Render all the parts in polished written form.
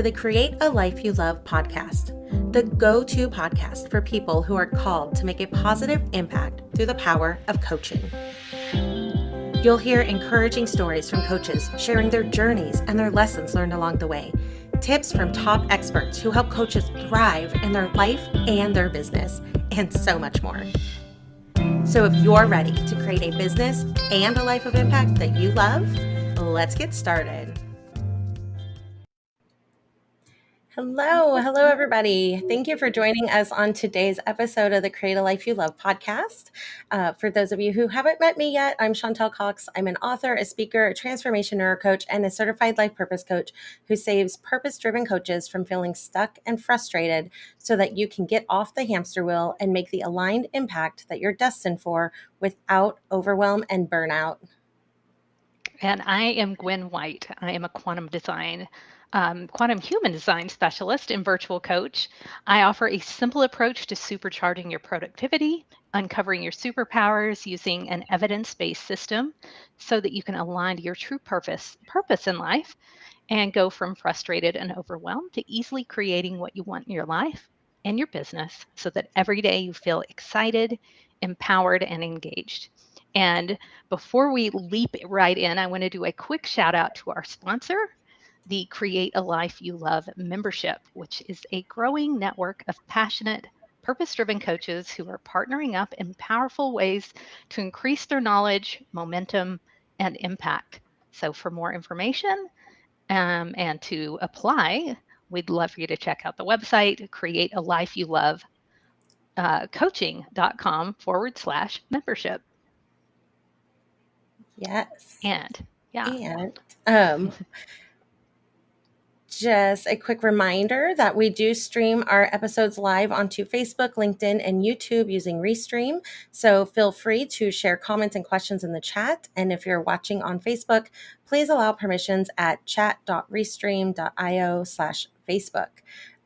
the Create a Life You Love podcast, the go-to podcast for people who are called to make a positive impact through the power of coaching. You'll hear encouraging stories from coaches sharing their journeys and their lessons learned along the way, tips from top experts who help coaches thrive in their life and their business, and so much more. So if you're ready to create a business and a life of impact that you love, let's get started. Hello everybody. Thank you for joining us on today's episode of the Create a Life You Love podcast. For those of you who haven't met me yet, I'm Chantel Cox. I'm an author, a speaker, a transformation neurocoach, and a certified life purpose coach who saves purpose-driven coaches from feeling stuck and frustrated so that you can get off the hamster wheel and make the aligned impact that you're destined for without overwhelm and burnout. And I am Gwen White. I am a quantum human design specialist and virtual coach. I offer a simple approach to supercharging your productivity, uncovering your superpowers using an evidence-based system so that you can align to your true purpose in life and go from frustrated and overwhelmed to easily creating what you want in your life and your business so that every day you feel excited, empowered, and engaged. And before we leap right in, I want to do a quick shout out to our sponsor, the Create a Life You Love membership, which is a growing network of passionate, purpose-driven coaches who are partnering up in powerful ways to increase their knowledge, momentum, and impact. So for more information and to apply, we'd love for you to check out the website, createalifeyoulovecoaching.com/membership. Yes. And just a quick reminder that we do stream our episodes live onto Facebook, LinkedIn, and YouTube using Restream. So feel free to share comments and questions in the chat. And if you're watching on Facebook, please allow permissions at chat.restream.io/Facebook.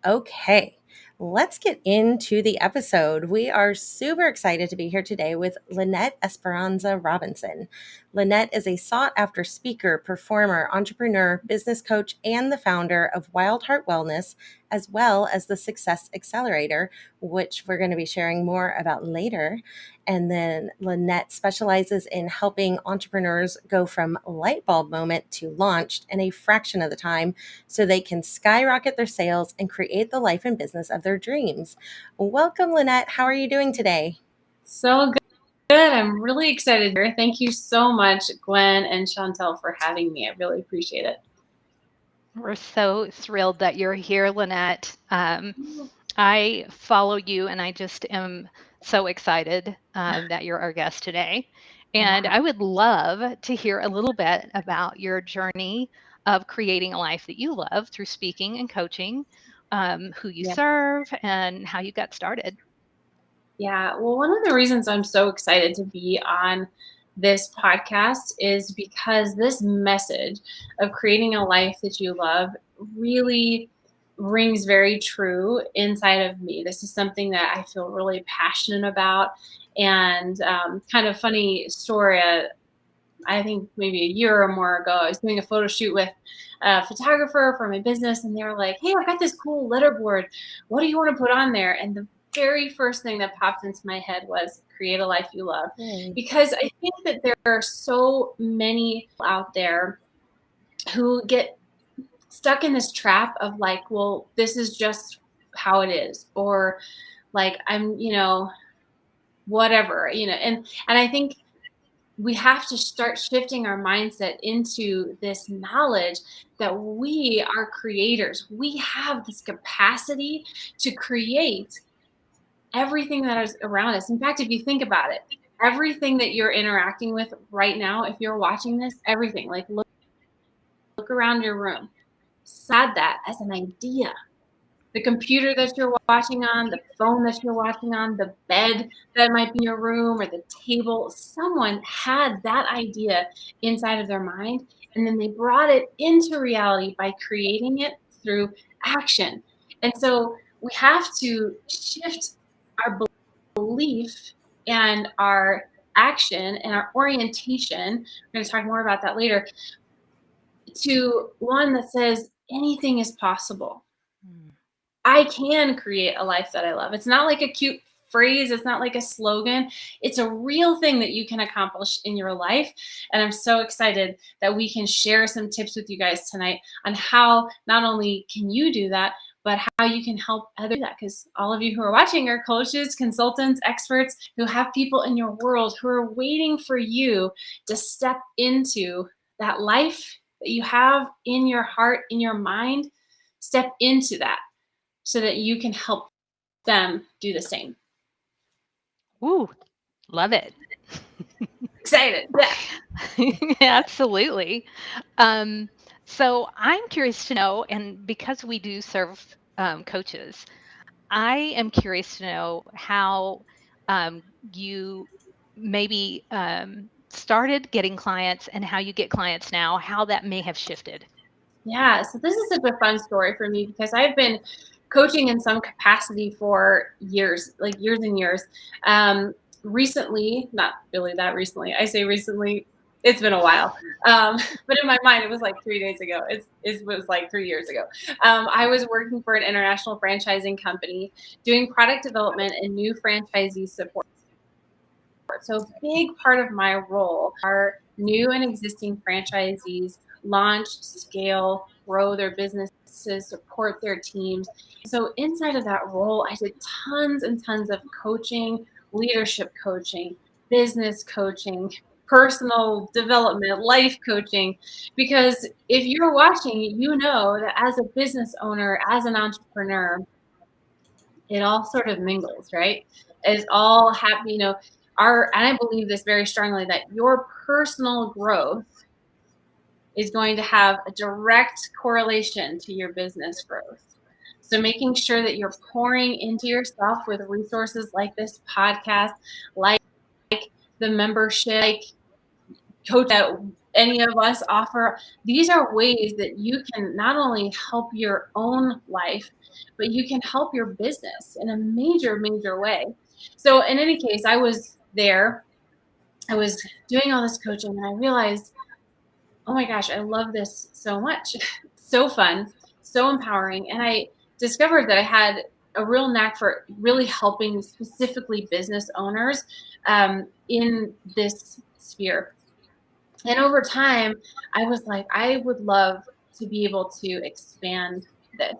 Okay. Let's get into the episode. We are super excited to be here today with Lynette Esperanza Robinson. Lynette is a sought-after speaker, performer, entrepreneur, business coach, and the founder of Wild Heart Wellness, as well as the Success Accelerator, which we're going to be sharing more about later. And then Lynette specializes in helping entrepreneurs go from lightbulb moment to launched in a fraction of the time so they can skyrocket their sales and create the life and business of their dreams. Welcome, Lynette. How are you doing today? So good. I'm really excited here. Thank you so much, Gwen and Chantel, for having me. I really appreciate it. we're so thrilled that you're here, Lynette. I follow you, and I just am so excited that you're our guest today. And I would love to hear a little bit about your journey of creating a life that you love through speaking and coaching, who you serve, and how you got started. Yeah, well, one of the reasons I'm so excited to be on this podcast is because this message of creating a life that you love really rings very true inside of me. This is something that I feel really passionate about. And kind of funny story, I think maybe a year or more ago, I was doing a photo shoot with a photographer for my business, and they were like, "Hey, I've got this cool letterboard. What do you want to put on there?" And the very first thing that popped into my head was create a life you love. Because I think that there are so many out there who get stuck in this trap of like, well, this is just how it is, or like, I'm, whatever, and I think we have to start shifting our mindset into this knowledge that we are creators. We have this capacity to create everything that is around us. In fact, if you think about it, everything that you're interacting with right now, if you're watching this, everything, like look around your room, add that as an idea. The computer that you're watching on, the phone that you're watching on, the bed that might be in your room, or the table, someone had that idea inside of their mind, and then they brought it into reality by creating it through action. And so we have to shift our belief and our action and our orientation. We're going to talk more about that later, to one that says, anything is possible. Mm. I can create a life that I love. It's not like a cute phrase. It's not like a slogan. It's a real thing that you can accomplish in your life. And I'm so excited that we can share some tips with you guys tonight on how not only can you do that, but how you can help others do that. Because all of you who are watching are coaches, consultants, experts who have people in your world who are waiting for you to step into that life that you have in your heart, in your mind. Step into that so that you can help them do the same. Ooh, love it. Excited. Yeah. Absolutely. So I'm curious to know, and because we do serve coaches, I am curious to know how you maybe started getting clients and how you get clients now, how that may have shifted. Yeah, so this is such a fun story for me because I've been coaching in some capacity for years, like years and years. Recently, not really that recently. I say recently, it's been a while. But in my mind, it was like 3 days ago. It was like 3 years ago. I was working for an international franchising company doing product development and new franchisee support. So a big part of my role are new and existing franchisees launch, scale, grow their businesses, support their teams. So inside of that role, I did tons and tons of coaching, leadership coaching, business coaching, personal development, life coaching. Because if you're watching, you know that as a business owner, as an entrepreneur, it all sort of mingles, right? It's all happy, and I believe this very strongly, that your personal growth is going to have a direct correlation to your business growth. So making sure that you're pouring into yourself with resources like this podcast, like the membership, like coach that any of us offer. These are ways that you can not only help your own life, but you can help your business in a major, major way. So in any case, I was there. I was doing all this coaching and I realized, oh my gosh, I love this so much. So fun, so empowering. And I discovered that I had a real knack for really helping specifically business owners in this sphere. And over time, I was like, I would love to be able to expand this.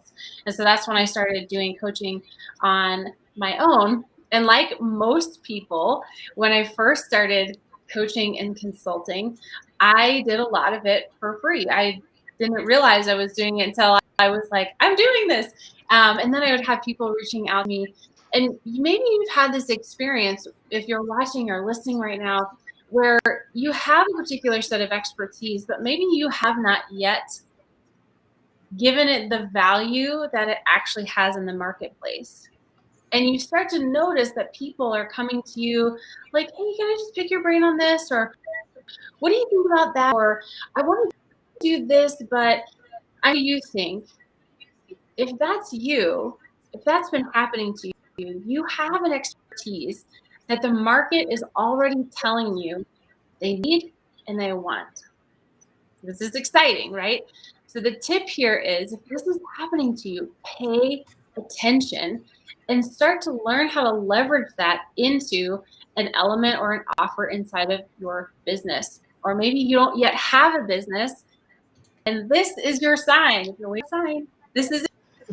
And so that's when I started doing coaching on my own. And like most people, when I first started coaching and consulting, I did a lot of it for free. I didn't realize I was doing it until I was like, I'm doing this. And then I would have people reaching out to me. And maybe you've had this experience if you're watching or listening right now, where you have a particular set of expertise, but maybe you have not yet given it the value that it actually has in the marketplace. And you start to notice that people are coming to you like, hey, can I just pick your brain on this? Or what do you think about that? Or I want to do this, but I do you think if that's you, if that's been happening to you, you have an expertise that the market is already telling you they need and they want. This is exciting, right? So the tip here is, if this is happening to you, pay attention and start to learn how to leverage that into an element or an offer inside of your business. Or maybe you don't yet have a business, and this is your sign. If you're waiting for a sign, this is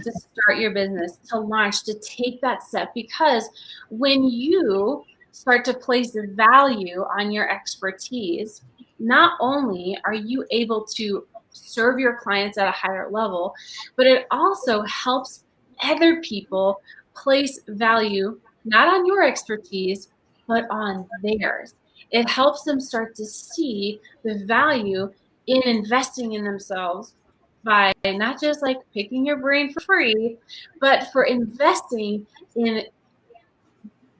to start your business, to launch, to take that step. Because when you start to place value on your expertise, not only are you able to serve your clients at a higher level, but it also helps other people place value not on your expertise, but on theirs. It helps them start to see the value in investing in themselves by not just like picking your brain for free, but for investing in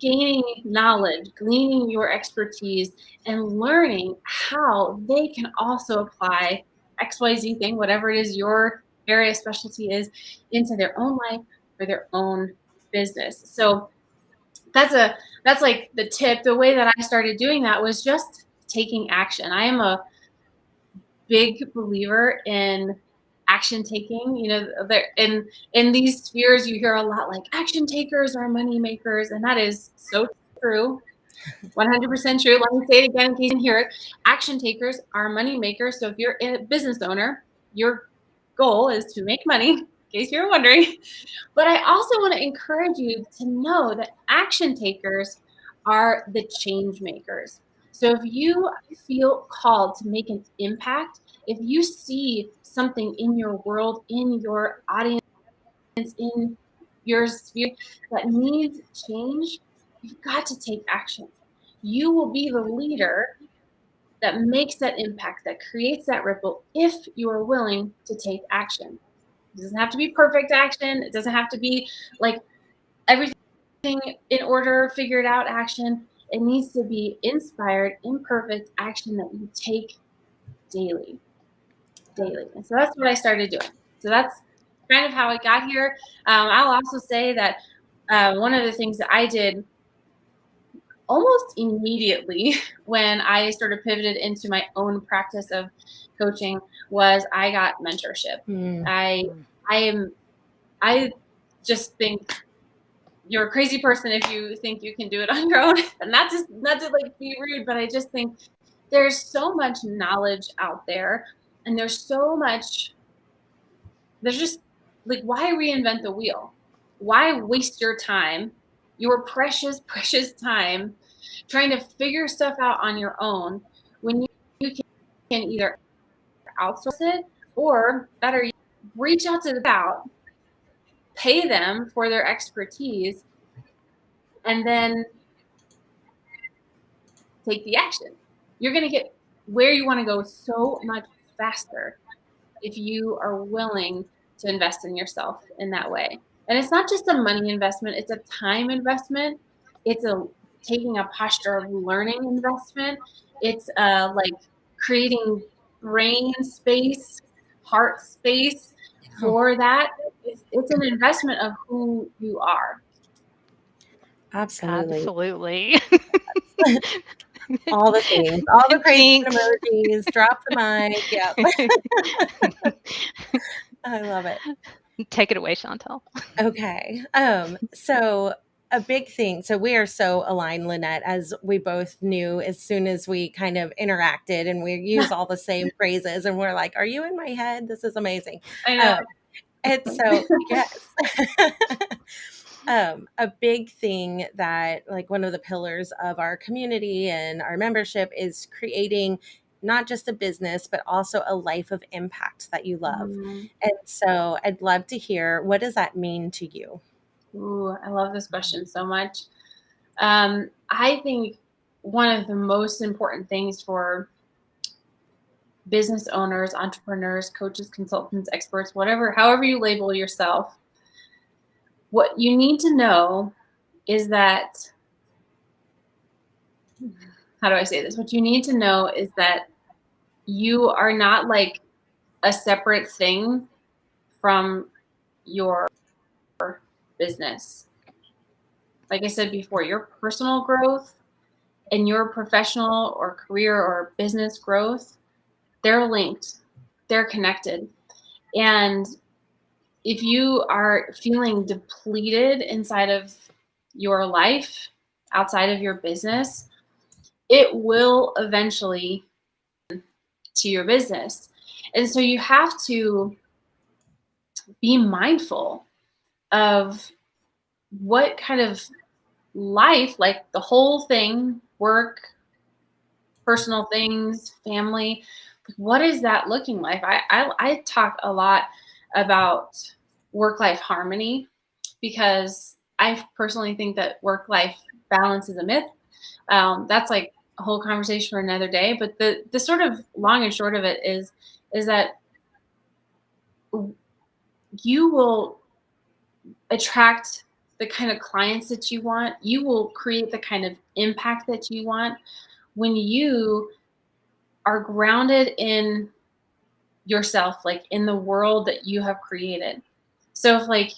gaining knowledge, gleaning your expertise, and learning how they can also apply XYZ thing, whatever it is your area of specialty is, into their own life or their own business. So that's like the tip. The way that I started doing that was just taking action. I am a big believer in action taking. You know, in these spheres, you hear a lot like action takers are money makers, and that is so true. 100% true. Let me say it again in case you didn't hear it. Action takers are money makers. So if you're a business owner, your goal is to make money, in case you're wondering. But I also want to encourage you to know that action takers are the change makers. So if you feel called to make an impact, if you see something in your world, in your audience, in your sphere that needs change, you've got to take action. You will be the leader that makes that impact, that creates that ripple, if you are willing to take action. It doesn't have to be perfect action. It doesn't have to be like everything in order, figured out action. It needs to be inspired, imperfect action that you take daily. And so that's what I started doing. So that's kind of how I got here. I'll also say that one of the things that I did almost immediately when I sort of pivoted into my own practice of coaching was I got mentorship. I just think you're a crazy person if you think you can do it on your own. And not to like be rude, but I just think there's so much knowledge out there, and there's just like, why reinvent the wheel? Why waste your time, your precious, precious time, trying to figure stuff out on your own when you can either outsource it, or better, reach out to the crowd, pay them for their expertise, and then take the action. You're going to get where you want to go so much faster if you are willing to invest in yourself in that way. And it's not just a money investment, it's a time investment. It's a taking a posture of learning investment. It's like creating brain space, heart space for that. It's an investment of who you are. Absolutely. All the things, all the crazy emojis, drop the mic. Yep. I love it. Take it away, Chantel. Okay. So a big thing. So we are so aligned, Lynette, as we both knew as soon as we kind of interacted, and we use all the same phrases, and we're like, are you in my head? This is amazing. I know. And so, yes. A big thing that, like, one of the pillars of our community and our membership is creating not just a business, but also a life of impact that you love. Mm-hmm. And so I'd love to hear, what does that mean to you? Ooh, I love this question so much. I think one of the most important things for business owners, entrepreneurs, coaches, consultants, experts, however you label yourself, what you need to know is that, how do I say this? What you need to know is that you are not like a separate thing from your business. Like I said before, your personal growth and your professional or career or business growth, they're linked, they're connected. And if you are feeling depleted inside of your life, outside of your business, it will eventually to your business. And so you have to be mindful of what kind of life, like the whole thing, work, personal things, family, what is that looking like? I talk a lot about work-life harmony, because I personally think that work-life balance is a myth. That's like a whole conversation for another day. But the sort of long and short of it is that you will attract the kind of clients that you want. You will create the kind of impact that you want when you are grounded in yourself, like in the world that you have created. So if like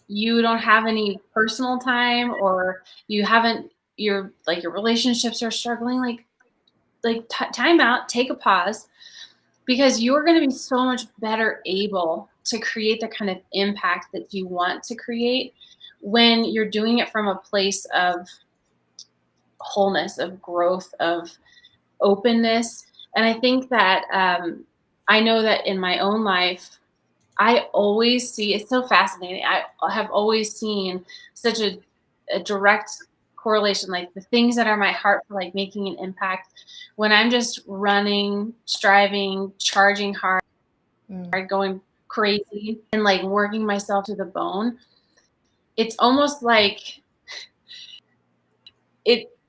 you don't have any personal time, or you haven't, your relationships are struggling, like time out, take a pause, because you're going to be so much better able to create the kind of impact that you want to create when you're doing it from a place of wholeness, of growth, of openness. And I think that I know that in my own life, I always see, it's so fascinating. I have always seen such a direct correlation, like the things that are my heart for like making an impact when I'm just running, striving, charging hard, going crazy and like working myself to the bone. It's almost like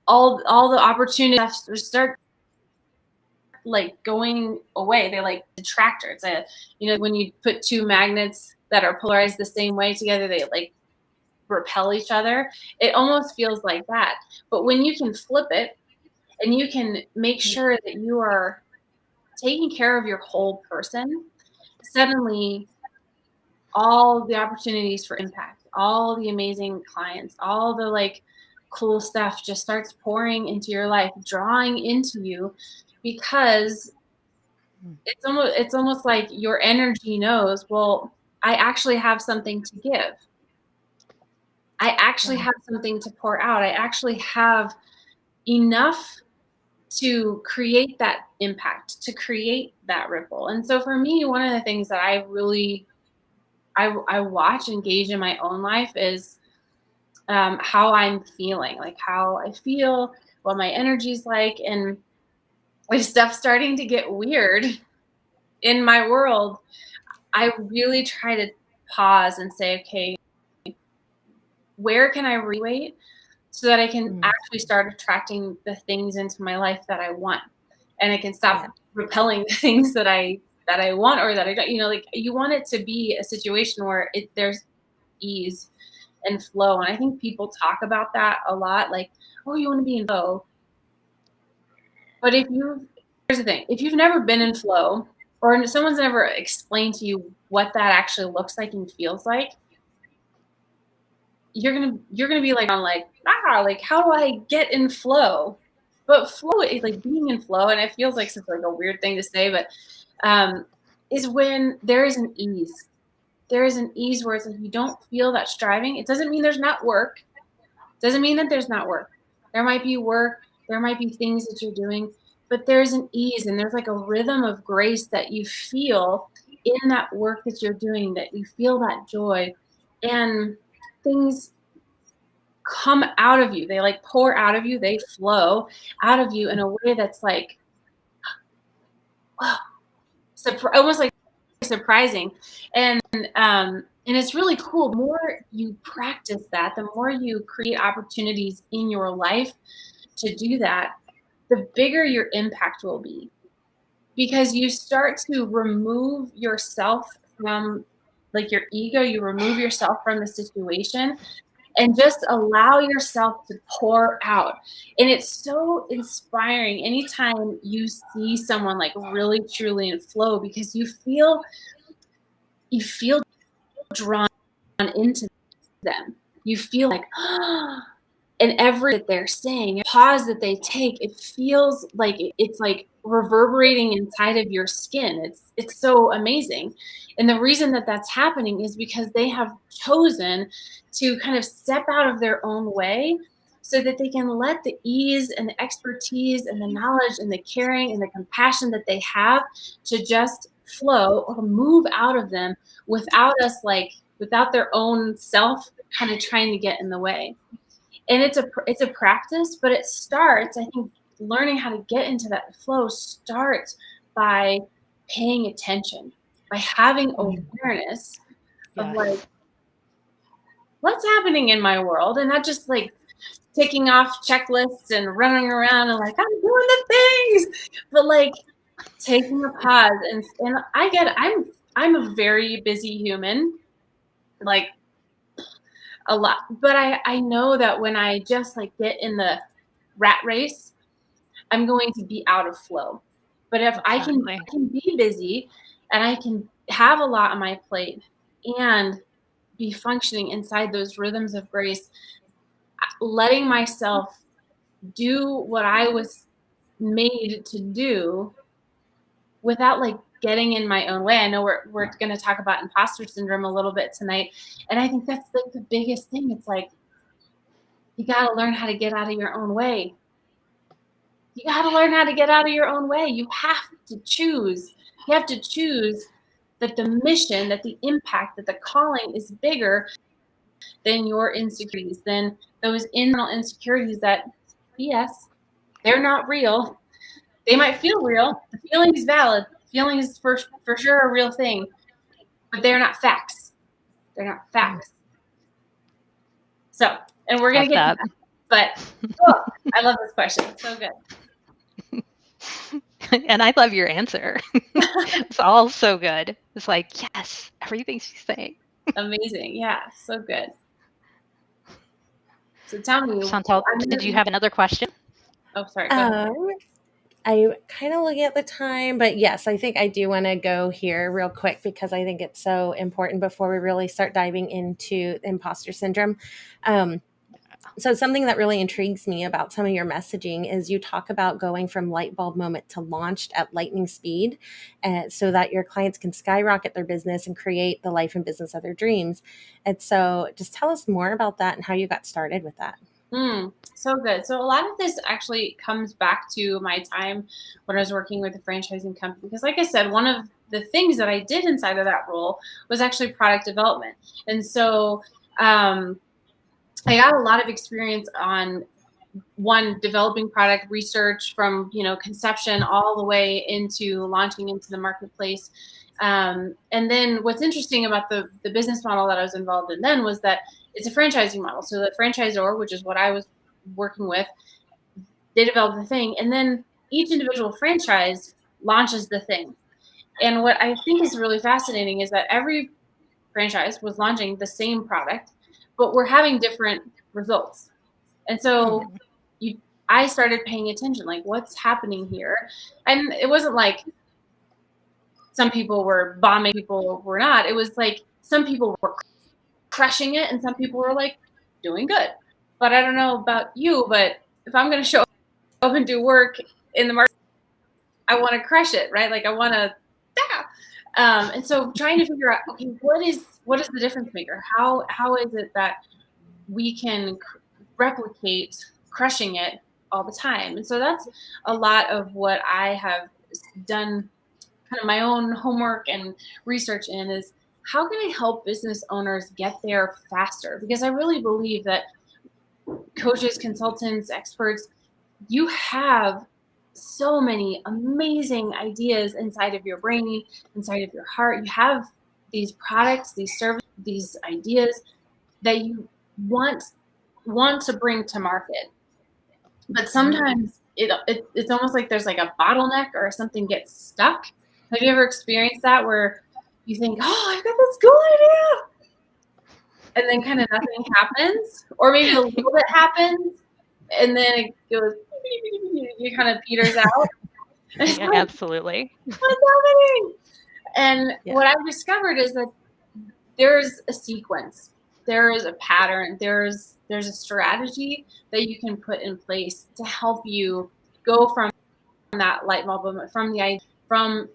all the opportunities start like going away. They're like detractors. When you put two magnets that are polarized the same way together, they like repel each other. It almost feels like that. But when you can flip it and you can make sure that you are taking care of your whole person, suddenly all the opportunities for impact, all the amazing clients, all the like cool stuff just starts pouring into your life, drawing into you, because it's almost like your energy knows, well, I actually have something to give. I actually have something to pour out. I actually have enough to create that impact, to create that ripple. And so for me, one of the things that I really I watch and gauge in my own life is how I'm feeling, like how I feel, what my energy's like. And if stuff's starting to get weird in my world, I really try to pause and say, okay, where can I reweight so that I can actually start attracting the things into my life that I want, and I can stop repelling the things that I want or that I don't. Like you want it to be a situation where there's ease and flow, and I think people talk about that a lot, like, oh, you want to be in flow. But here's the thing: if you've never been in flow, or someone's never explained to you what that actually looks like and feels like, you're gonna be like, like how do I get in flow? But flow is like being in flow, and it feels like such like a weird thing to say, but is when there is an ease. There is an ease where it's like you don't feel that striving. It doesn't mean there's not work. Doesn't mean that there's not work. There might be work. There might be things that you're doing, but there's an ease and there's like a rhythm of grace that you feel in that work that you're doing, that you feel that joy, and things come out of you. They like pour out of you. They flow out of you in a way that's like, wow, almost like surprising. And it's really cool. The more you practice that, the more you create opportunities in your life to do that, the bigger your impact will be, because you start to remove yourself from like your ego, you remove yourself from the situation and just allow yourself to pour out. And it's so inspiring anytime you see someone like really truly in flow, because you feel drawn into them. You feel like, and every that they're saying, pause that they take, it feels like it's like reverberating inside of your skin. It's so amazing. And the reason that that's happening is because they have chosen to kind of step out of their own way so that they can let the ease and the expertise and the knowledge and the caring and the compassion that they have to just flow or move out of them without their own self kind of trying to get in the way. And it's a practice, but it starts, I think, learning how to get into that flow starts by paying attention, by having awareness of like what's happening in my world, and not just like ticking off checklists and running around and like I'm doing the things, but like taking a pause and I get it. I'm a very busy human, like a lot, but I know that when I just like get in the rat race, I'm going to be out of flow. But if I can be busy and I can have a lot on my plate and be functioning inside those rhythms of grace, letting myself do what I was made to do without like getting in my own way. I know we're going to talk about imposter syndrome a little bit tonight. And I think that's like the biggest thing. It's like, you got to learn how to get out of your own way. You got to learn how to get out of your own way. You have to choose. You have to choose that the mission, that the impact, that the calling is bigger than your insecurities, than those internal insecurities that, yes, they're not real. They might feel real. The feeling is valid. The feeling is for sure a real thing, but they're not facts. They're not facts. So, and we're going to get to that. But I love this question. It's so good. And I love your answer. It's all so good. It's like, yes, everything she's saying. Amazing. Yeah, so good. So tell me, Chantal, did you have another question? Oh, sorry. Go ahead. I kind of looking at the time, but yes, I think I do want to go here real quick because I think it's so important before we really start diving into imposter syndrome. So something that really intrigues me about some of your messaging is you talk about going from light bulb moment to launched at lightning speed, so that your clients can skyrocket their business and create the life and business of their dreams. And so just tell us more about that and how you got started with that. So good. So a lot of this actually comes back to my time when I was working with a franchising company, because like I said, one of the things that I did inside of that role was actually product development. And so I got a lot of experience on developing product research from, conception all the way into launching into the marketplace. And then what's interesting about the business model that I was involved in then was that it's a franchising model. So the franchisor, which is what I was working with, they develop the thing. And then each individual franchise launches the thing. And what I think is really fascinating is that every franchise was launching the same product, but we're having different results. And so I started paying attention, like what's happening here. And it wasn't like some people were bombing, people were not. It was like some people were crushing it and some people were like doing good. But I don't know about you, but if I'm going to show up and do work in the market, I want to crush it, right? Like I want to, and so trying to figure out, okay, what is the difference maker? How is it that we can replicate crushing it all the time? And so that's a lot of what I have done, kind of my own homework and research in, is how can I help business owners get there faster? Because I really believe that coaches, consultants, experts, you have so many amazing ideas inside of your brain, inside of your heart. You have these products, these services, these ideas that you want to bring to market. But sometimes it's almost like there's like a bottleneck or something gets stuck. Have you ever experienced that where you think, oh, I've got this cool idea, and then kind of nothing happens, or maybe a little bit happens, and then it goes, you kind of peters out. Yeah, like, absolutely. What's happening? And what I've discovered is that there's a sequence, there is a pattern, there's a strategy that you can put in place to help you go from that light bulb moment, from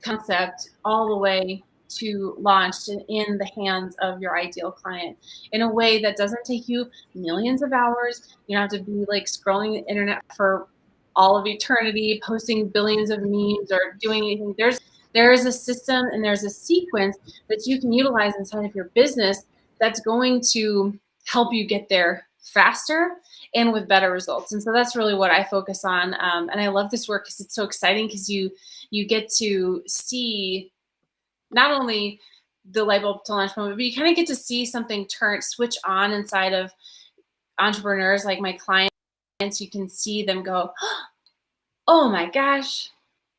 concept all the way to launched and in the hands of your ideal client in a way that doesn't take you millions of hours. You don't have to be like scrolling the internet for all of eternity, posting billions of memes or doing anything. There is a system and there's a sequence that you can utilize inside of your business that's going to help you get there faster and with better results. And so that's really what I focus on. And I love this work because it's so exciting, because you get to see not only the light bulb to launch moment, but you kind of get to see something switch on inside of entrepreneurs like my clients. You can see them go, oh my gosh,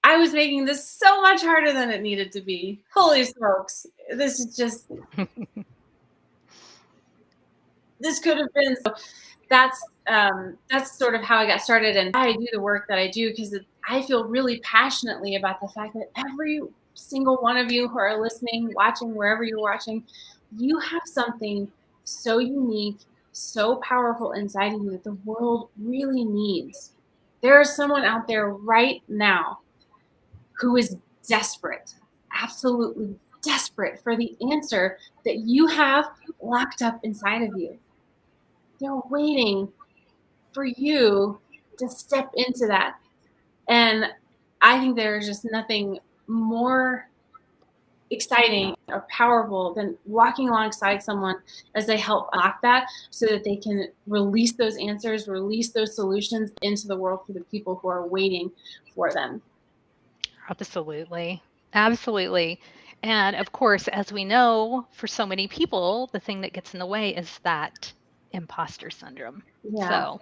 I was making this so much harder than it needed to be. Holy smokes. This is just, this could have been. So that's sort of how I got started, and I do the work that I do because I feel really passionately about the fact that every single one of you who are listening, watching, wherever you're watching, you have something so unique, so powerful inside of you that the world really needs. There is someone out there right now who is desperate, absolutely desperate for the answer that you have locked up inside of you. They're waiting for you to step into that. And I think there's just nothing more exciting or powerful than walking alongside someone as they help unlock that so that they can release those answers, release those solutions into the world for the people who are waiting for them. Absolutely. Absolutely. And of course, as we know, for so many people, the thing that gets in the way is that imposter syndrome. Yeah. So,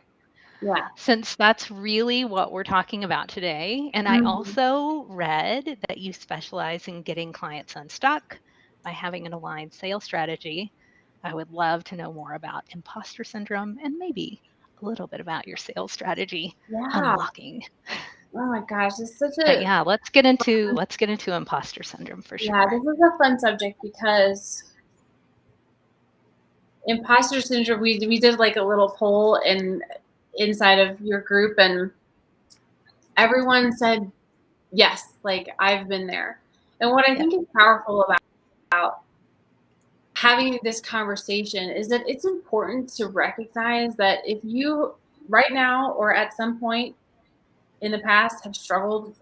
Yeah. since that's really what we're talking about today, and I also read that you specialize in getting clients unstuck by having an aligned sales strategy, I would love to know more about imposter syndrome and maybe a little bit about your sales strategy unlocking. Oh my gosh, it's such a But yeah, let's get into imposter syndrome for sure. Yeah, this is a fun subject because imposter syndrome, we did like a little poll inside of your group, and everyone said yes, like I've been there. And what I think is powerful about having this conversation is that it's important to recognize that if you right now or at some point in the past have struggled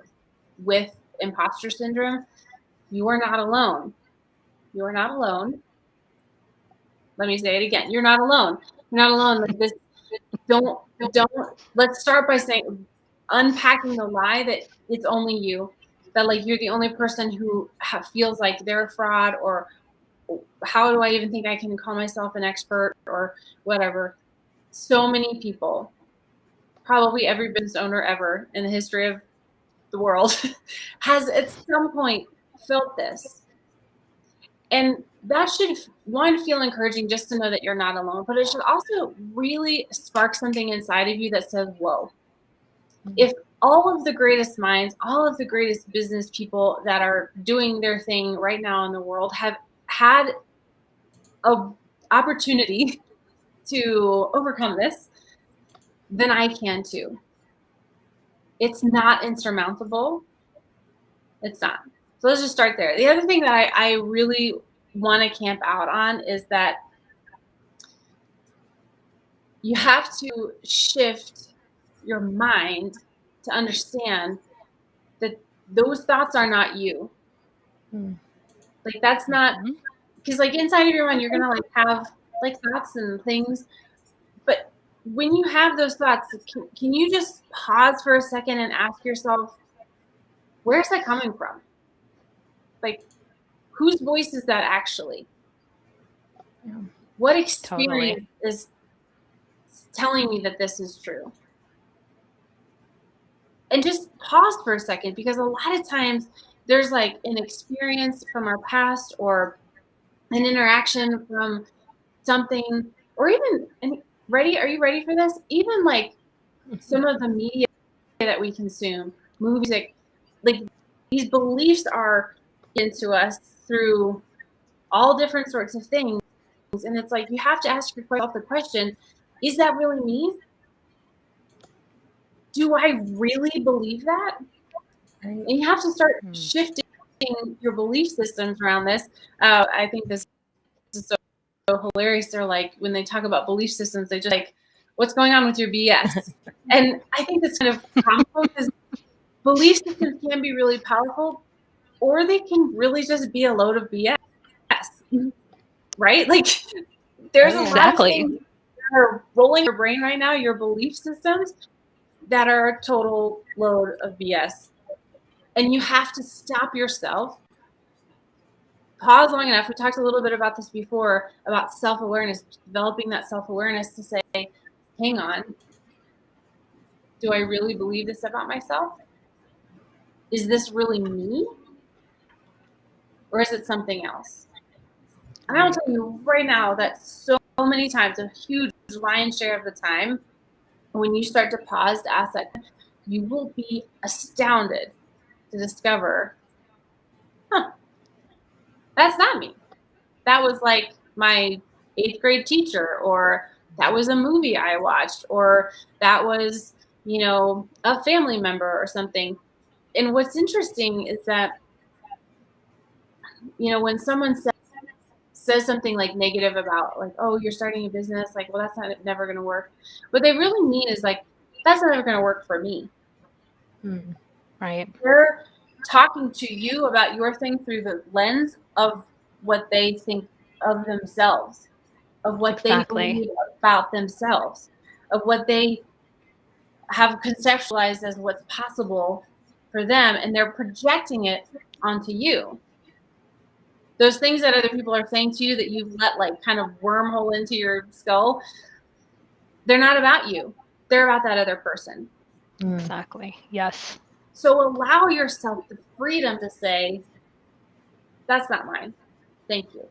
with imposter syndrome, you are not alone. You are not alone. Let me say it again. You're not alone. You're not alone. Like this, don't, let's start by saying, unpacking the lie that it's only you, that like you're the only person who feels like they're a fraud, or how do I even think I can call myself an expert or whatever. So many people, probably every business owner ever in the history of the world has at some point felt this. And that should, one, feel encouraging just to know that you're not alone, but it should also really spark something inside of you that says, whoa, if all of the greatest minds, all of the greatest business people that are doing their thing right now in the world have had an opportunity to overcome this, then I can too. It's not insurmountable. It's not. So let's just start there. The other thing that I really want to camp out on is that you have to shift your mind to understand that those thoughts are not you. Like that's not, because like inside of your mind, you're going to like have like thoughts and things. But when you have those thoughts, can you just pause for a second and ask yourself, where's that coming from? Like, whose voice is that actually? What experience is telling me that this is true? And just pause for a second, because a lot of times there's like an experience from our past or an interaction from something, or even, are you ready for this? Even like some of the media that we consume, music, like these beliefs are into us through all different sorts of things. And it's like, you have to ask yourself the question, is that really me? Do I really believe that? And you have to start shifting your belief systems around this. I think this is so hilarious. They're like, when they talk about belief systems, they just like, what's going on with your BS? And I think that's kind of comical, because belief systems can be really powerful, or they can really just be a load of BS, right? Like there's a lot of things that are rolling in your brain right now, your belief systems, that are a total load of BS. And you have to stop yourself, pause long enough. We talked a little bit about this before, about self-awareness, developing that self-awareness to say, hang on, do I really believe this about myself? Is this really me? Or is it something else? And I'll tell you right now that so many times, a huge lion's share of the time, when you start to pause to ask that, you will be astounded to discover, that's not me. That was like my 8th grade teacher, or that was a movie I watched, or that was, a family member or something. And what's interesting is that when someone says something like negative about like, oh, you're starting a business, like, well, that's never going to work. What they really mean is like, that's never going to work for me. Right. They're talking to you about your thing through the lens of what they think of themselves, of what they believe about themselves, of what they have conceptualized as what's possible for them, and they're projecting it onto you. Those things that other people are saying to you that you've let like kind of wormhole into your skull, they're not about you. They're about that other person. Exactly. Yes. So allow yourself the freedom to say, that's not mine. Thank you.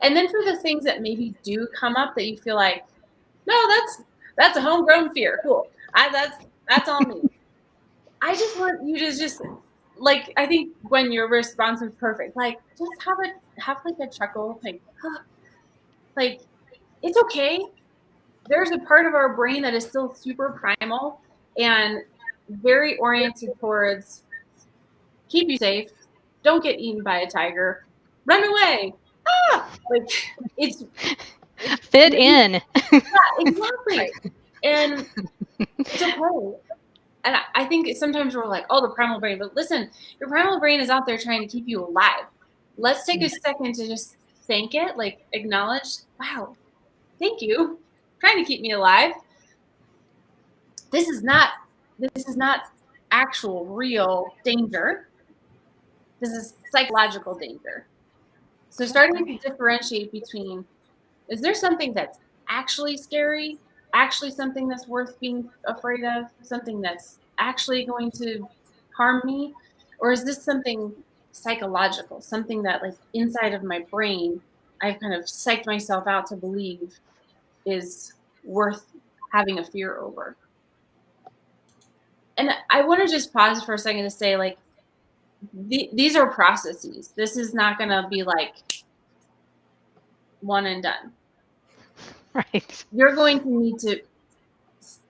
And then for the things that maybe do come up that you feel like, no, that's a homegrown fear. Cool. That's on me. I just want you to just like, I think when your response was perfect, like just have like a chuckle, like, huh, like it's okay. There's a part of our brain that is still super primal and very oriented towards keep you safe, don't get eaten by a tiger, run away. Like it's fit in. Yeah, exactly. Right. And it's okay. And I think sometimes we're like, oh, the primal brain. But listen, your primal brain is out there trying to keep you alive. Let's take a second to just thank it, like acknowledge, wow, thank you. Trying to keep me alive. This is not actual real danger. This is psychological danger. So starting to differentiate between, is there something that's actually scary, actually something that's worth being afraid of, something that's actually going to harm me? Or is this something psychological, something that like inside of my brain, I've kind of psyched myself out to believe is worth having a fear over? And I want to just pause for a second to say, like, these are processes. This is not going to be like one and done. Right. You're going to need to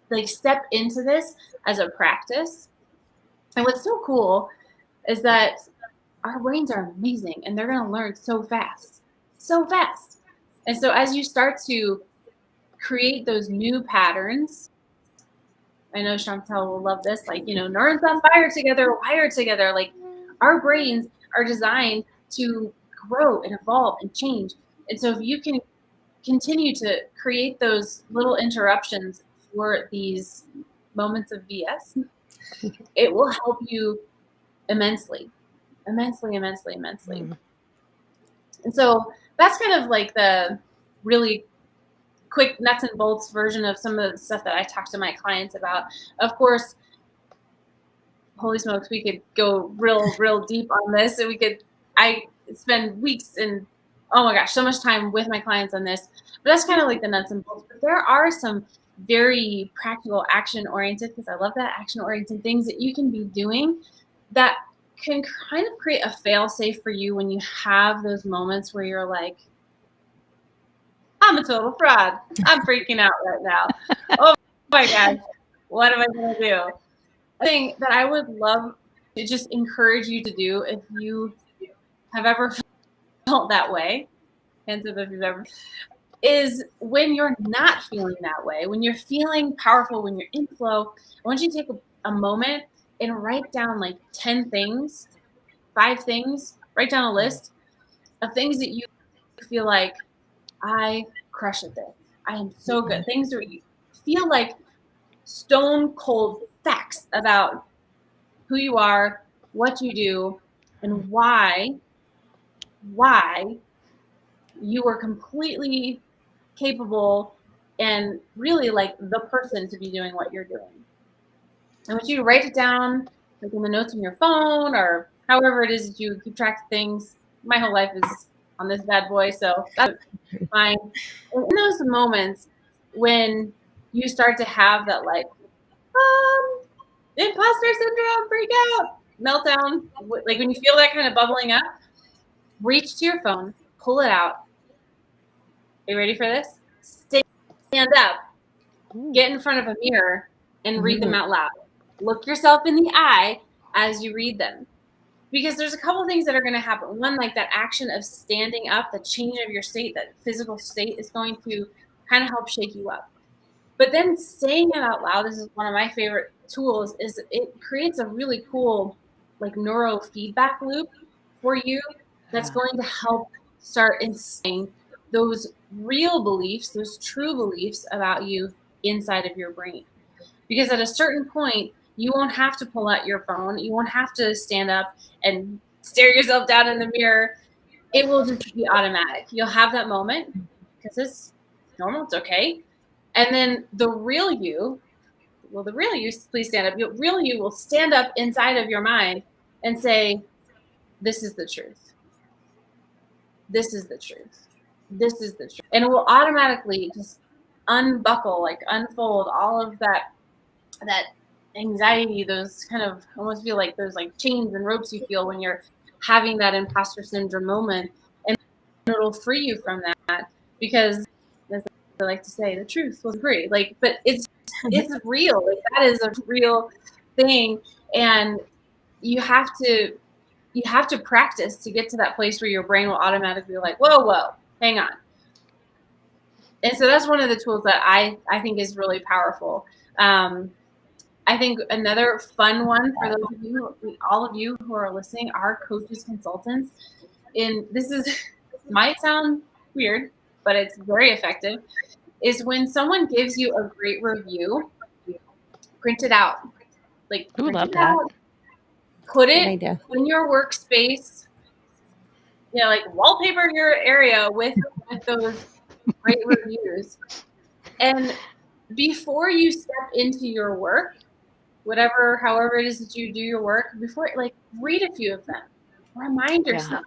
like step into this as a practice. And what's so cool is that our brains are amazing and they're going to learn so fast. And so as you start to create those new patterns, I know Chantel will love this, like, neurons on fire together, wired together. Like our brains are designed to grow and evolve and change. And so if you can continue to create those little interruptions for these moments of BS, it will help you immensely. And so that's kind of like the really quick nuts and bolts version of some of the stuff that I talk to my clients about. Of course, holy smokes, we could go real deep on this, and I spend weeks and oh my gosh, so much time with my clients on this. But that's kind of like the nuts and bolts. But there are some very practical, action-oriented, because I love that, action-oriented things that you can be doing that can kind of create a fail-safe for you when you have those moments where you're like, I'm a total fraud. I'm freaking out right now. Oh my gosh, what am I going to do? A thing that I would love to just encourage you to do if you have ever felt that way, hands up if you've ever, is when you're not feeling that way, when you're feeling powerful, when you're in flow, I want you to take a moment and write down like 10 things, 5 things, write down a list of things that you feel like, I crush at this. I am so good. Things that you feel like stone cold facts about who you are, what you do, and why you are completely capable and really like the person to be doing what you're doing. I want you to write it down like in the notes on your phone or however it is that you keep track of things. My whole life is on this bad boy, so that's fine. And in those moments when you start to have that like imposter syndrome, freak out, meltdown, like when you feel that kind of bubbling up, reach to your phone, pull it out. Are you ready for this? Stand up, get in front of a mirror, and read them out loud. Look yourself in the eye as you read them. because there's a couple of things that are going to happen. One, like that action of standing up, the change of your state, that physical state is going to kind of help shake you up. But then saying it out loud, this is one of my favorite tools, is it creates a really cool like neurofeedback loop for you that's going to help start instilling those real beliefs, those true beliefs about you inside of your brain. Because at a certain point, you won't have to pull out your phone. You won't have to stand up and stare yourself down in the mirror. It will just be automatic. You'll have that moment because it's normal. It's okay. And then the real you, please stand up. The real you will stand up inside of your mind and say, this is the truth. This is the truth. This is the truth. And it will automatically just unbuckle, like unfold all of that anxiety, those kind of almost feel like those like chains and ropes you feel when you're having that imposter syndrome moment. And it'll free you from that because, as I like to say, the truth will free. Like, but it's real. Like, that is a real thing. And you have to practice to get to that place where your brain will automatically be like, whoa, hang on. And so that's one of the tools that I think is really powerful. I think another fun one for those of you, all of you who are listening, are coaches, consultants. And this might sound weird, but it's very effective, is when someone gives you a great review, print it out. Like, Ooh, love that. Out, put it in your workspace, like wallpaper your area with those great reviews. And before you step into your work, however it is that you do your work, before, like, read a few of them, remind yourself.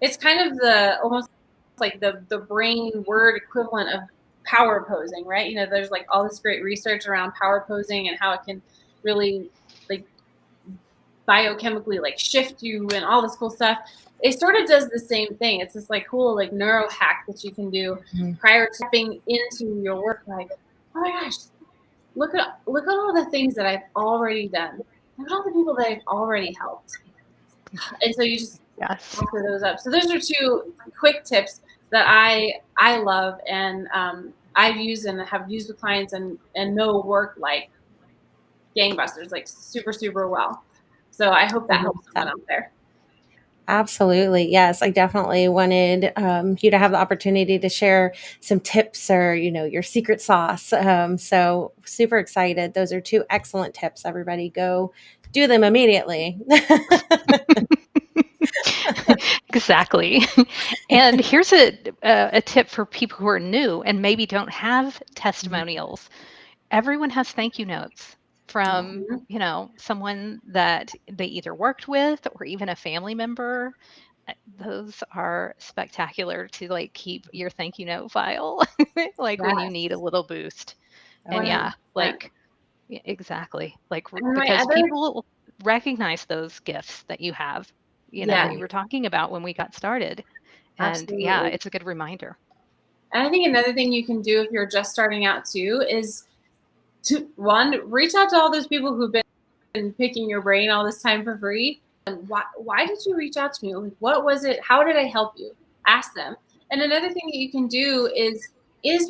It's kind of almost like the brain word equivalent of power posing, right? There's like all this great research around power posing and how it can really like biochemically like shift you and all this cool stuff. It sort of does the same thing. It's this like cool like neuro hack that you can do prior to stepping into your work. Like, oh my gosh, look at all the things that I've already done. Look at all the people that I've already helped. And so you just offer those up. So those are two quick tips that I love, and I've used and have used with clients and know work like gangbusters, like super, super well. So I hope that helps someone out there. Absolutely. Yes. I definitely wanted you to have the opportunity to share some tips or, your secret sauce. So super excited. Those are two excellent tips. Everybody go do them immediately. Exactly. And here's a tip for people who are new and maybe don't have testimonials. Everyone has thank you notes from, someone that they either worked with or even a family member. Those are spectacular to like keep your thank you note file, like when you need a little boost. And exactly. Like, because people recognize those gifts that you have, that you were talking about when we got started. And absolutely. It's a good reminder. And I think another thing you can do if you're just starting out too is to reach out to all those people who've been picking your brain all this time for free. And why did you reach out to me? Like, what was it? How did I help you? Ask them. And another thing that you can do is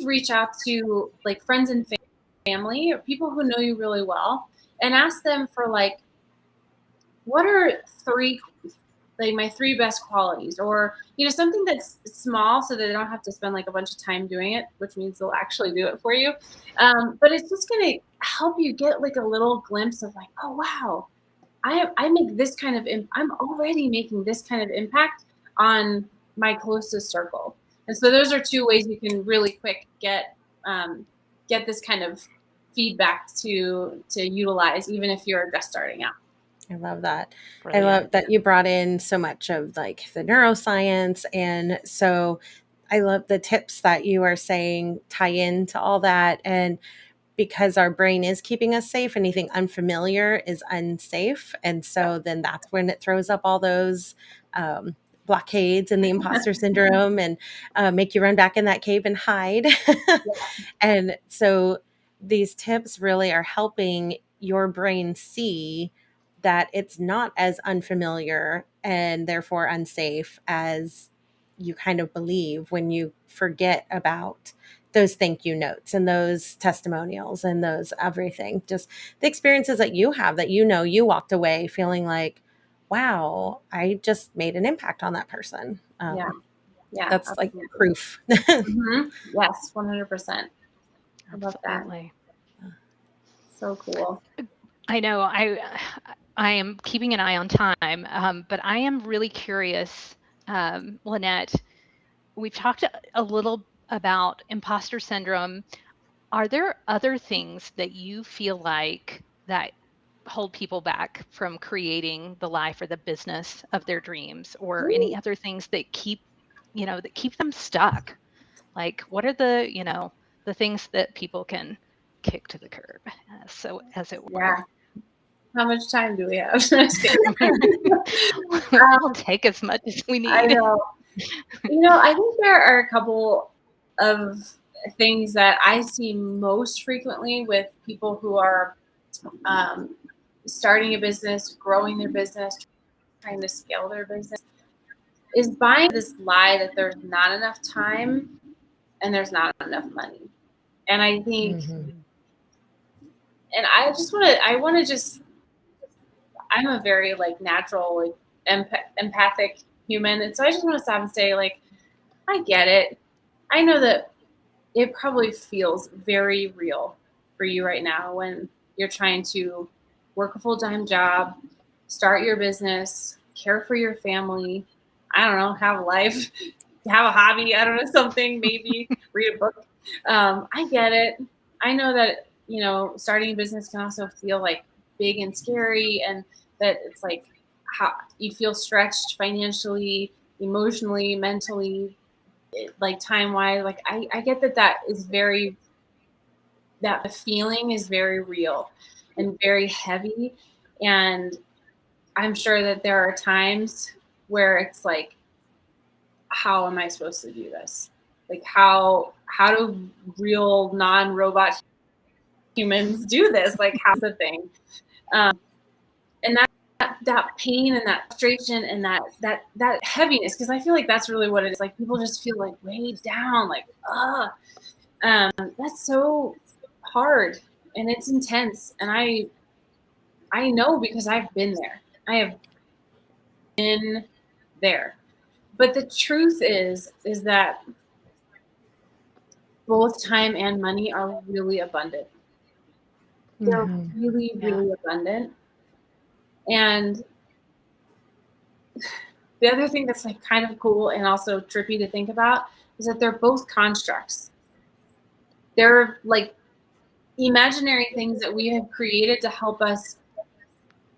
reach out to like friends and family or people who know you really well and ask them for like, what are my three best qualities, or something that's small so that they don't have to spend like a bunch of time doing it, which means they'll actually do it for you. But it's just going to help you get like a little glimpse of like, oh wow, I make this kind of I'm already making this kind of impact on my closest circle. And so those are two ways you can really quick get this kind of feedback to utilize, even if you're just starting out. I love that. Brilliant. I love that you brought in so much of like the neuroscience. And so I love the tips that you are saying tie into all that. And because our brain is keeping us safe, anything unfamiliar is unsafe. And so then that's when it throws up all those blockades and the imposter syndrome and make you run back in that cave and hide. And so these tips really are helping your brain see that it's not as unfamiliar and therefore unsafe as you kind of believe when you forget about those thank you notes and those testimonials and those everything. Just the experiences that you have that you walked away feeling like, wow, I just made an impact on that person. Yeah. That's like proof. Mm-hmm. Yes, 100%. I love that. Absolutely. So cool. I know I am keeping an eye on time, but I am really curious, Lynette. We've talked a little about imposter syndrome. Are there other things that you feel like that hold people back from creating the life or the business of their dreams, or any other things that keep them stuck? Like, what are the things that people can kick to the curb, so as it were? Yeah. How much time do we have? We'll take as much as we I need. know. I think there are a couple of things that I see most frequently with people who are starting a business, growing their business, trying to scale their business, is buying this lie that there's not enough time and there's not enough money. And I think, and I'm a very natural, empathic human. And so I just want to stop and say, I get it. I know that it probably feels very real for you right now when you're trying to work a full-time job, start your business, care for your family, I don't know, have a life, have a hobby, I don't know, something, maybe read a book. I get it. I know that, starting a business can also feel big and scary, and that it's how you feel stretched financially, emotionally, mentally, time-wise. I get that is that the feeling is very real and very heavy. And I'm sure that there are times where it's how am I supposed to do this? How do real non-robot humans do this? How's the thing? And that pain and that frustration and that heaviness, because I feel like that's really what it is. People just feel weighed down, that's so hard and it's intense. And I know, because I've been there. I have been there. But the truth is that both time and money are really abundant. They're really, really abundant. And the other thing that's kind of cool and also trippy to think about is that they're both constructs. They're imaginary things that we have created to help us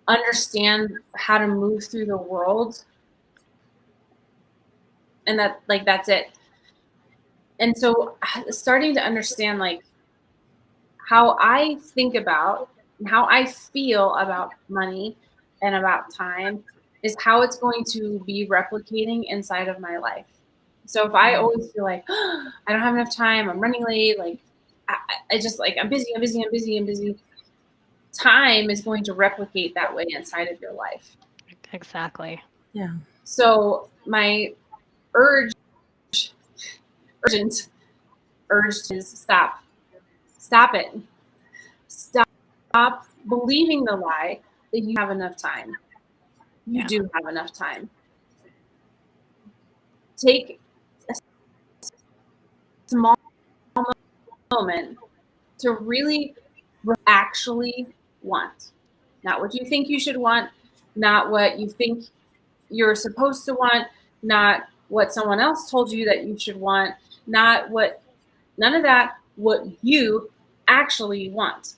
understand how to move through the world. And that's it. And so starting to understand how I think about and how I feel about money and about time is how it's going to be replicating inside of my life. So if I always feel I don't have enough time, I'm running late, I just I'm busy, time is going to replicate that way inside of your life. Exactly. Yeah. So my urgent urge is stop it. Stop believing the lie that you have enough time. You do have enough time. Take a small moment to really actually want. Not what you think you should want, not what you think you're supposed to want, not what someone else told you that you should want, none of that, what you actually want.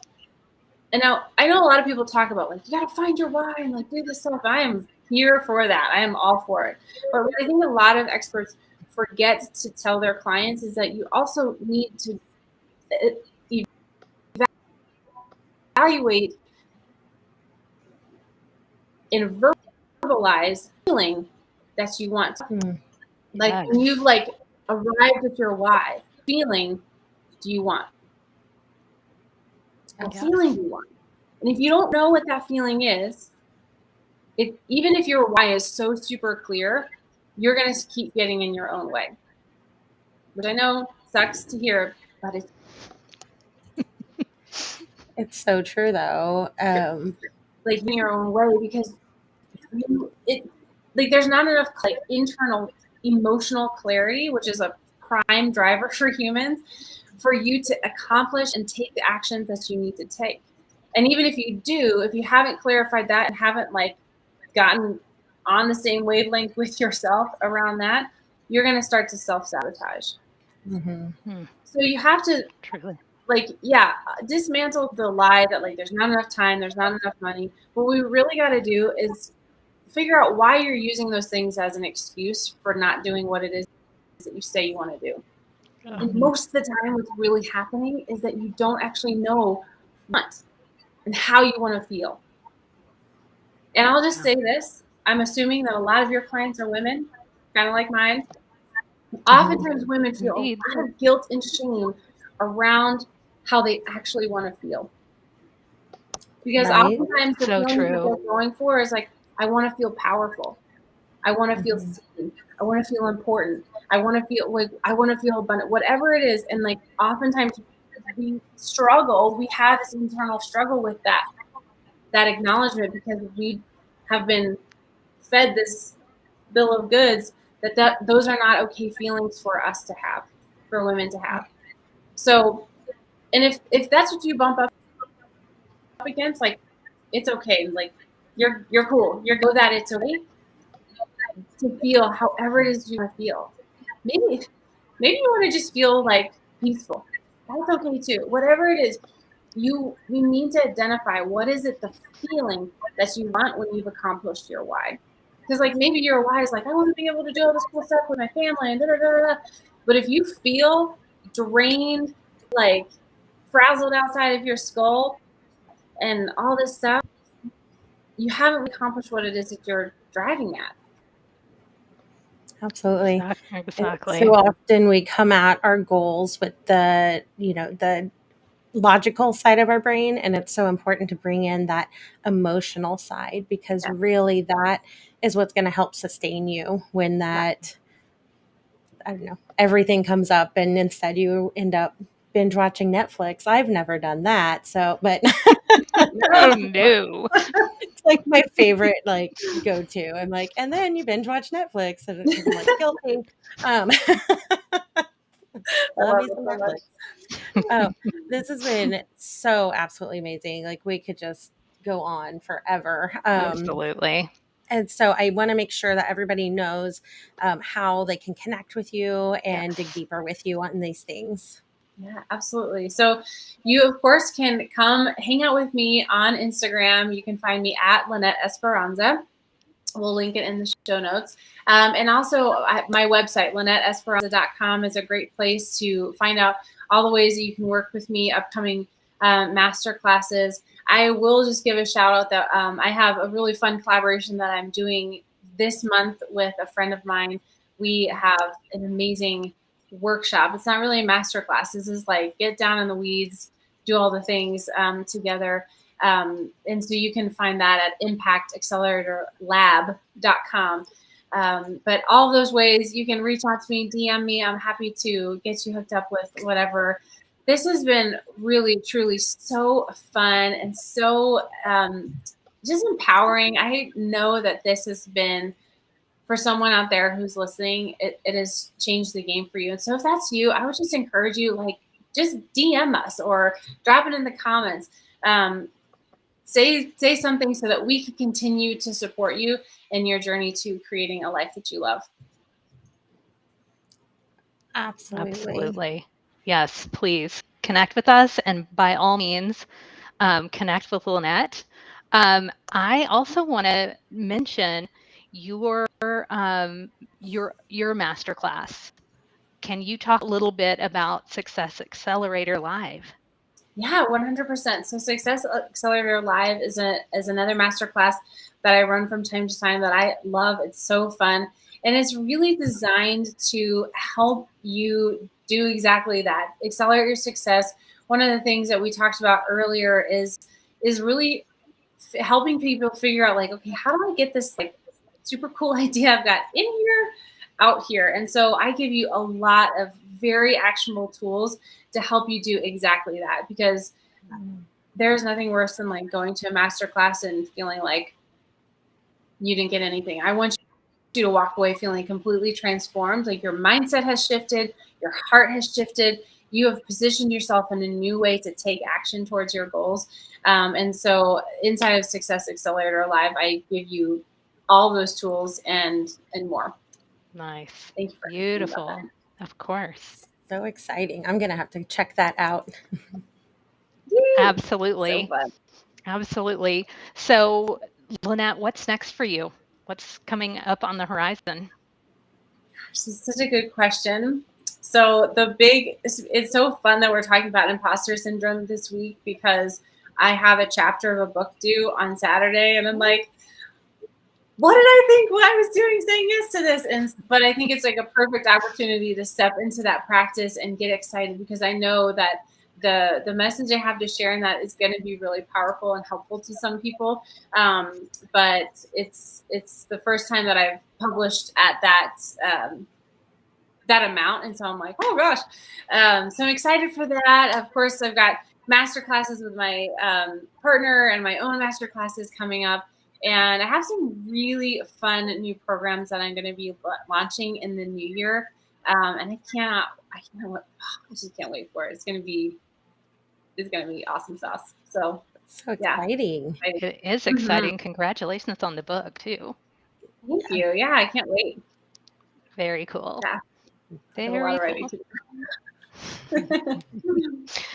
And now I know a lot of people talk about you got to find your why and do this stuff. I am here for that. I am all for it. But what I think a lot of experts forget to tell their clients is that you also need to evaluate and verbalize feeling that you want. When you've arrived at your why, feeling do you want? What feeling do you want? And if you don't know what that feeling is, even if your why is so super clear, you're going to keep getting in your own way, which I know sucks to hear, but It's so true, though. like in your own way, because there's not enough like internal emotional clarity, which is a prime driver for humans, for you to accomplish and take the actions that you need to take. And even if you haven't clarified that and haven't like gotten on the same wavelength with yourself around that, you're going to start to self-sabotage. Mm-hmm. So you have to Truly. dismantle the lie that like there's not enough time, there's not enough money. What we really got to do is figure out why you're using those things as an excuse for not doing what it is that you say you want to do. And most of the time what's really happening is that you don't actually know what and how you want to feel. And I'll just say this, I'm assuming that a lot of your clients are women, kind of like mine. Oftentimes women feel a lot of guilt and shame around how they actually want to feel. Because oftentimes the feeling that they're going for is like, I want to feel powerful. I want to feel seen. I want to feel important. I want to feel like I want to feel abundant, whatever it is. And like oftentimes we have this internal struggle with that acknowledgement, because we have been fed this bill of goods that those are not okay feelings for us to have, for women to have. So, and if that's what you bump up against, like, it's okay. Like, you're cool. You're good that it's okay to feel however it is you want to feel. Maybe you want to just feel like peaceful. That's okay too. Whatever it is, you need to identify what is it, the feeling that you want when you've accomplished your why. Because like maybe your why is like, I want to be able to do all this cool stuff with my family and da da da da. But if you feel drained, like frazzled outside of your skull and all this stuff, you haven't accomplished what it is that you're driving at. Absolutely. Exactly. So often we come at our goals with the logical side of our brain, and it's so important to bring in that emotional side, because really that is what's going to help sustain you when that, I don't know, everything comes up and instead you end up binge watching Netflix. I've never done that. So, but oh no. It's like my favorite like go to. I'm like, and then you binge watch Netflix, and I'm like guilty. Love you some Netflix. This has been so absolutely amazing. Like we could just go on forever. Absolutely. And so I want to make sure that everybody knows how they can connect with you and dig deeper with you on these things. Yeah, absolutely. So you, of course, can come hang out with me on Instagram. You can find me at Lynette Esperanza. We'll link it in the show notes. And also my website, LynetteEsperanza.com, is a great place to find out all the ways that you can work with me, upcoming master classes. I will just give a shout out that I have a really fun collaboration that I'm doing this month with a friend of mine. We have an amazing workshop. It's not really a master class. This is like get down in the weeds, do all the things together. And so you can find that at impactacceleratorlab.com. But all of those ways, you can reach out to me, DM me. I'm happy to get you hooked up with whatever. This has been really, truly so fun and so just empowering. I know that this has been, for someone out there who's listening, it has changed the game for you. And so if that's you, I would just encourage you, like, just DM us or drop it in the comments. Say something so that we can continue to support you in your journey to creating a life that you love. Absolutely. Yes, please connect with us, and by all means, connect with Lynette. I also want to mention your masterclass. Can you talk a little bit about Success Accelerator Live? Yeah, 100%. So Success Accelerator Live is another masterclass that I run from time to time that I love. It's so fun. And it's really designed to help you do exactly that. Accelerate your success. One of the things that we talked about earlier is really helping people figure out like, okay, how do I get this like super cool idea I've got in here out here? And so I give you a lot of very actionable tools to help you do exactly that, because there's nothing worse than like going to a master class and feeling like you didn't get anything. I want you to walk away feeling completely transformed, like your mindset has shifted, your heart has shifted, you have positioned yourself in a new way to take action towards your goals. And so inside of Success Accelerator Live, I give you all those tools and more. Nice. Thank you for Beautiful. Of course. So exciting. I'm going to have to check that out. Absolutely. So fun. Absolutely. So, Lynette, what's next for you? What's coming up on the horizon? This is such a good question. So it's so fun that we're talking about imposter syndrome this week, because I have a chapter of a book due on Saturday, and I'm like, what did I think what I was doing saying yes to this? But I think it's like a perfect opportunity to step into that practice and get excited, because I know that the message I have to share in that is going to be really powerful and helpful to some people. But it's the first time that I've published at that amount, and so I'm like, oh gosh. So I'm excited for that. Of course, I've got master classes with my partner and my own master classes coming up. And I have some really fun new programs that I'm going to be launching in the new year. And I just can't wait for it. It's going to be awesome sauce. So exciting. Yeah. It is exciting. Mm-hmm. Congratulations on the book too. Thank you. Yeah, I can't wait. Very cool. Yeah. Very cool.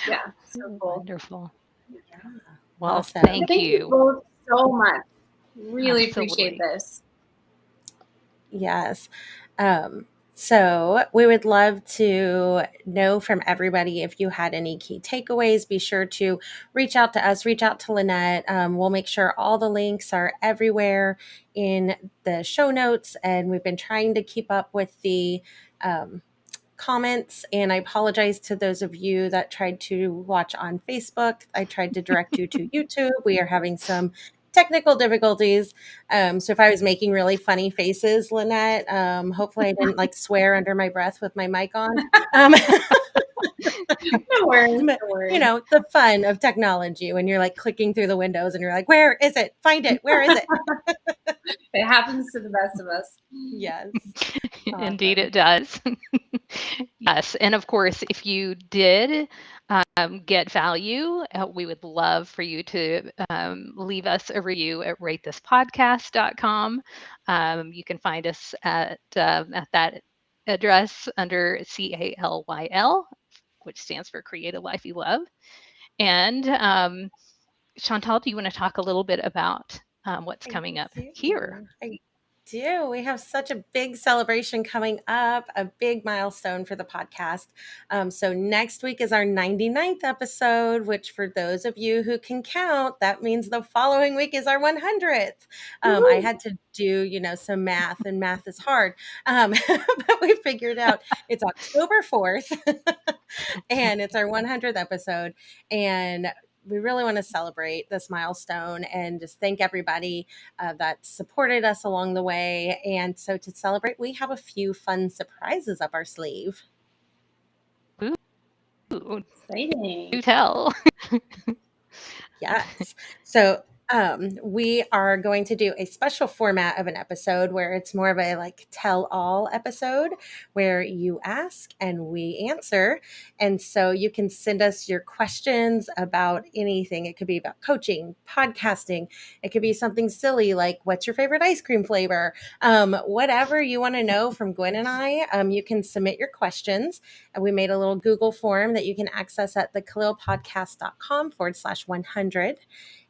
Yeah, so cool. Wonderful. Yeah. Well, awesome. thank you both so much. Really appreciate this. Yes. So we would love to know from everybody if you had any key takeaways. Be sure to reach out to us, reach out to Lynette. We'll make sure all the links are everywhere in the show notes. And we've been trying to keep up with the comments, and I apologize to those of you that tried to watch on Facebook. I tried to direct you to YouTube. We are having some technical difficulties. So if I was making really funny faces, Lynette, hopefully I didn't like swear under my breath with my mic on. No worries, no worries. You know, the fun of technology when you're like clicking through the windows and you're like, where is it? Find it. Where is it? It happens to the best of us. Yes. Indeed it does. Yes. And of course, if you did get value, we would love for you to leave us a review at ratethispodcast.com. You can find us at that address under CALYL, which stands for Create a Life You Love. And Chantal, do you want to talk a little bit about what's coming up here? I do. We have such a big celebration coming up, a big milestone for the podcast. So next week is our 99th episode, which for those of you who can count, that means the following week is our 100th. I had to do, some math, and math is hard. But we figured out it's October 4th and it's our 100th episode. And we really want to celebrate this milestone and just thank everybody that supported us along the way. And so to celebrate, we have a few fun surprises up our sleeve. Ooh, exciting. Do tell. Yes. So we are going to do a special format of an episode where it's more of a tell all episode where you ask and we answer. And so you can send us your questions about anything. It could be about coaching, podcasting. It could be something silly like what's your favorite ice cream flavor? Whatever you want to know from Gwen and I, you can submit your questions. And we made a little Google form that you can access at thekhalilpodcast.com/100.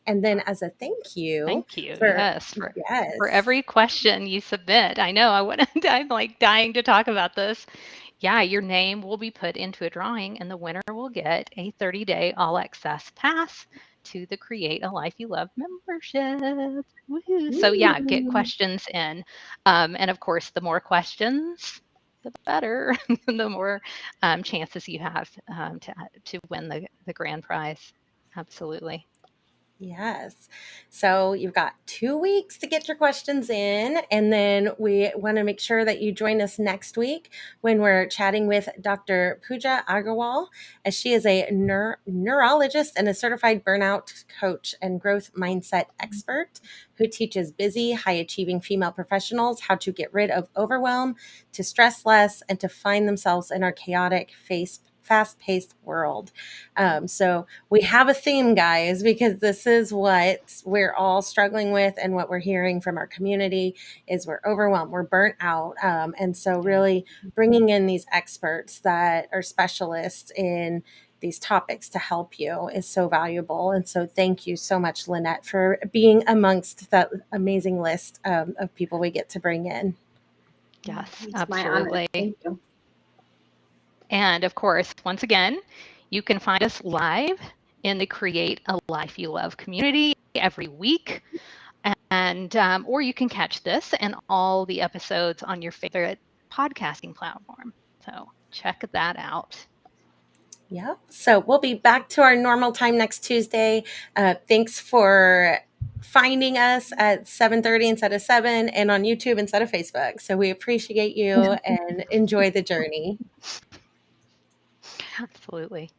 And then as a thank you for every question you submit. I know I'm like dying to talk about this. Yeah, your name will be put into a drawing and the winner will get a 30-day all access pass to the Create a Life You Love membership. Woo-hoo. So yeah, get questions in. And of course, the more questions, the better, the more chances you have to win the grand prize. Absolutely. Yes. So you've got 2 weeks to get your questions in. And then we want to make sure that you join us next week when we're chatting with Dr. Pooja Agarwal, as she is a neurologist and a certified burnout coach and growth mindset expert who teaches busy, high achieving female professionals how to get rid of overwhelm, to stress less, and to find themselves in our chaotic, fast-paced world. So we have a theme, guys, because this is what we're all struggling with, and what we're hearing from our community is we're overwhelmed, we're burnt out. And so really bringing in these experts that are specialists in these topics to help you is so valuable. And so thank you so much, Lynette, for being amongst that amazing list of people we get to bring in. Yes, It's absolutely. my honor. Thank you. And of course, once again, you can find us live in the Create a Life You Love community every week. And or you can catch this and all the episodes on your favorite podcasting platform. So check that out. Yeah. So we'll be back to our normal time next Tuesday. Thanks for finding us at 7:30 instead of 7 and on YouTube instead of Facebook. So we appreciate you and enjoy the journey. Absolutely.